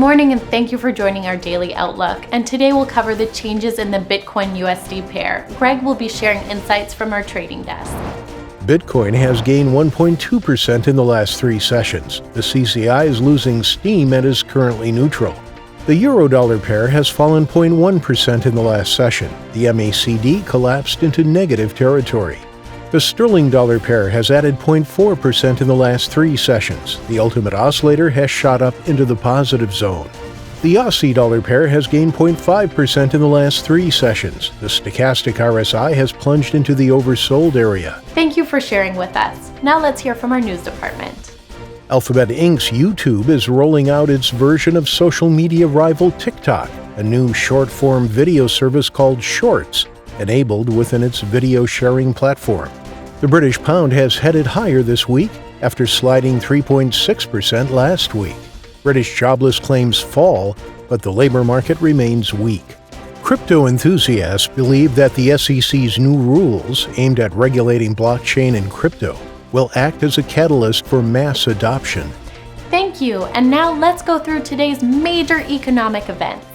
morning and thank you for joining our daily outlook. And today we'll cover the changes in the Bitcoin USD pair. Greg will be sharing insights from our trading desk. Bitcoin has gained 1.2% in the last 3 sessions. The CCI is losing steam and is currently neutral. The euro-dollar pair has fallen 0.1% in the last session. The MACD collapsed into negative territory. The sterling-dollar pair has added 0.4% in the last 3 sessions. The ultimate oscillator has shot up into the positive zone. The Aussie-dollar pair has gained 0.5% in the last 3 sessions. The stochastic RSI has plunged into the oversold area. Thank you for sharing with us. Now let's hear from our news department. Alphabet Inc.'s YouTube is rolling out its version of social media rival TikTok, a new short-form video service called Shorts, enabled within its video sharing platform. The British pound has headed higher this week after sliding 3.6% last week. British jobless claims fall, but the labor market remains weak. Crypto enthusiasts believe that the SEC's new rules aimed at regulating blockchain and crypto will act as a catalyst for mass adoption. Thank you, and now let's go through today's major economic events.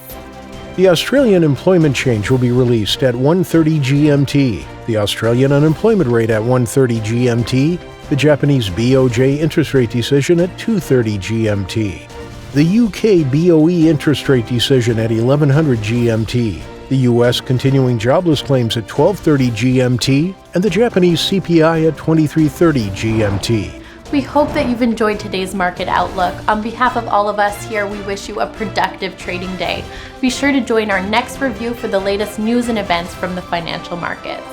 The Australian employment change will be released at 1:30 GMT, the Australian unemployment rate at 1:30 GMT, the Japanese BOJ interest rate decision at 2:30 GMT, the UK BOE interest rate decision at 1100 GMT, the US continuing jobless claims at 12:30 GMT, and the Japanese CPI at 23:30 GMT. We hope that you've enjoyed today's market outlook. On behalf of all of us here, we wish you a productive trading day. Be sure to join our next review for the latest news and events from the financial markets.